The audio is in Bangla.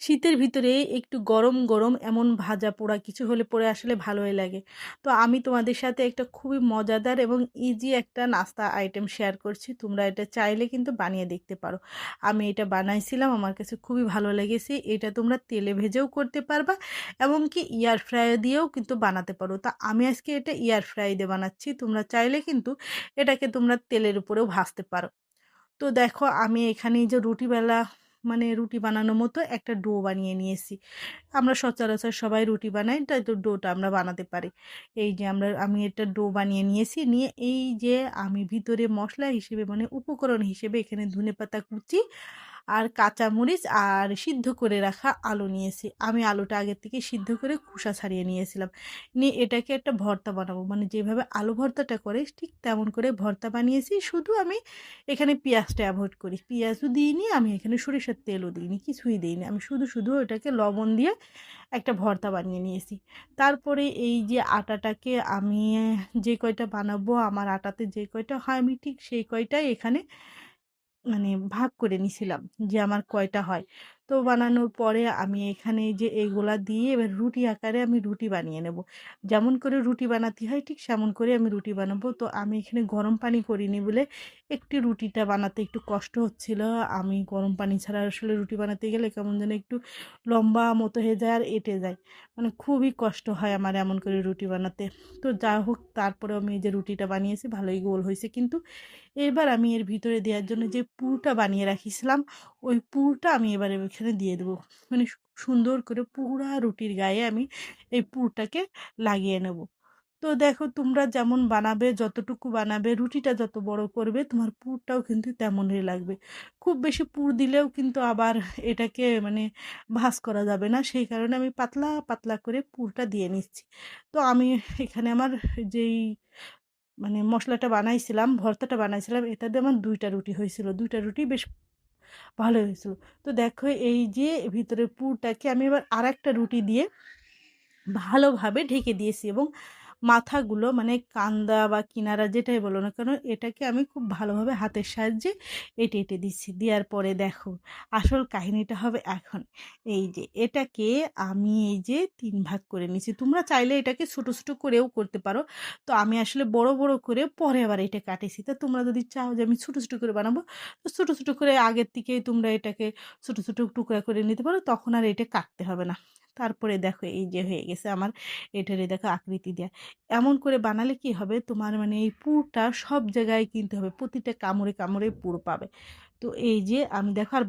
শীতের ভিতরে একটু গরম, গরম এমন ভাজা পোড়া কিছু হলে পরে আসলে ভালোই লাগে। তো আমি তোমাদের সাথে একটা খুবই মজাদার এবং ইজি একটা নাস্তা আইটেম শেয়ার করছি। তোমরা এটা চাইলে কিন্তু বানিয়ে দেখতে পারো। আমি এটা বানাইছিলাম, আমার কাছে খুবই ভালো লেগেছে। এটা তোমরা তেলে ভেজেও করতে পারবা, এমনকি এয়ার ফ্রাই দিয়েও কিন্তু বানাতে পারো। তা আমি আজকে এটা এয়ার ফ্রাই দিয়ে বানাচ্ছি। তোমরা চাইলে কিন্তু এটাকে তোমরা তেলের উপরেও ভাজতে পারো। তো দেখো আমি এখানে এই যে রুটি বেলা মানে রুটি বানানোর মতো একটা ডো বানিয়ে নিয়েছি। আমরা সচরাচর সবাই রুটি বানাই, তাই তো ডোটা আমরা বানাতে পারি। এই যে আমি একটা ডো বানিয়ে নিয়েছি, নিয়ে এই যে আমি ভিতরে মশলা হিসেবে মানে উপকরণ হিসেবে এখানে ধনেপাতা কুচি আর কাঁচামরিচ আর সিদ্ধ করে রাখা আলু নিয়েছি। আমি আলুটা আগের থেকে সিদ্ধ করে খোসা ছাড়িয়ে নিয়েছিলাম। নিয়ে এটাকে একটা ভর্তা বানাবো, মানে যেভাবে আলু ভর্তাটা করে ঠিক তেমন করে ভর্তা বানিয়েছি। শুধু আমি এখানে পেঁয়াজটা অ্যাভয়েড করি, পেঁয়াজও দিইনি, আমি এখানে সরিষার তেলও দিইনি, কিছুই দিইনি। আমি শুধু শুধু ওটাকে লবণ দিয়ে একটা ভর্তা বানিয়ে নিয়েছি। তারপরে এই যে আটাটাকে আমি যে কয়টা বানাবো, আমার আটাতে যে কয়টা হয় আমি ঠিক সেই কয়টাই এখানে মানে ভাগ করে নিছিলাম যে আমার কয়টা হয়। তো বানানোর পরে আমি এখানে এই যে এইগুলা দিয়ে এবার রুটি আকারে আমি রুটি বানিয়ে নেব। যেমন করে রুটি বানাতে হয় ঠিক সেমন করে আমি রুটি বানাবো। তো আমি এখানে গরম পানি করিনি বলে একটু রুটিটা বানাতে একটু কষ্ট হচ্ছিল। আমি গরম পানি ছাড়া আসলে রুটি বানাতে গেলে কেমন যেন একটু লম্বা মতো হয়ে যায় আর এঁটে যায়। মানে খুবই কষ্ট হয় আমার এমন করে রুটি বানাতে। তো যা হোক, তারপরেও আমি এই যে রুটিটা বানিয়েছি, ভালোই গোল হয়েছে। কিন্তু এবার আমি এর ভিতরে দেওয়ার জন্য যে পুরটা বানিয়ে রাখিছিলাম, ওই পুরটা আমি এবারে ওইখানে দিয়ে দেবো। মানে সুন্দর করে পুরা রুটির গায়ে আমি এই পুরটাকে লাগিয়ে নেব। তো দেখো তোমরা যেমন বানাবে, যতটুকু বানাবে, রুটিটা যত বড় করবে তোমার পুরটাও কিন্তু তেমনই লাগবে। খুব বেশি পুর দিলেও কিন্তু আবার এটাকে মানে ভাঁজ করা যাবে না, সেই কারণে আমি পাতলা পাতলা করে পুরটা দিয়ে নিচ্ছি। তো আমি এখানে আমার যেই মানে মশলাটা বানাইছিলাম, ভর্তাটা বানাইছিলাম, এটা দিয়ে আমার ২টা রুটি হয়েছিল। ২টা রুটি বেশ ভালো হয়েছিল। তো দেখো এই যে ভিতরের পুরটাকে আমি এবার আরেকটা রুটি দিয়ে ভালোভাবে ঢেকে দিয়েছি, এবং মাথাগুলো মানে কান্দা বা কিনারা যেটাই বলো না কেন, এটাকে আমি খুব ভালোভাবে হাতের সাহায্যে এঁটে এঁটে দিচ্ছি। দেওয়ার পরে দেখো আসল কাহিনীটা হবে এখন। এই যে এটাকে আমি এই যে ৩ ভাগ করে নিয়েছি। তোমরা চাইলে এটাকে ছোট ছোট করেও করতে পারো। তো আমি আসলে বড় বড় করে পরে আবার এটা কাটেছি। তা তোমরা যদি চাও যে আমি ছোট ছোট করে বানাবো, তো ছোট ছোট করে আগের থেকেই তোমরা এটাকে ছোট ছোট টুকরা করে নিতে পারো, তখন আর এটা কাটতে হবে না। তারপরে দেখো এই যে হয়ে গেছে আমার, এটারে দেখো আকৃতি দেয়া। এমন করে বানালে কি হবে, তোমার মানে এই পুরটা সব জায়গায় কিনতে হবে, প্রতিটা কামড়ে কামড়ে পুর পাবে। তো এই যে আমি দেখো আর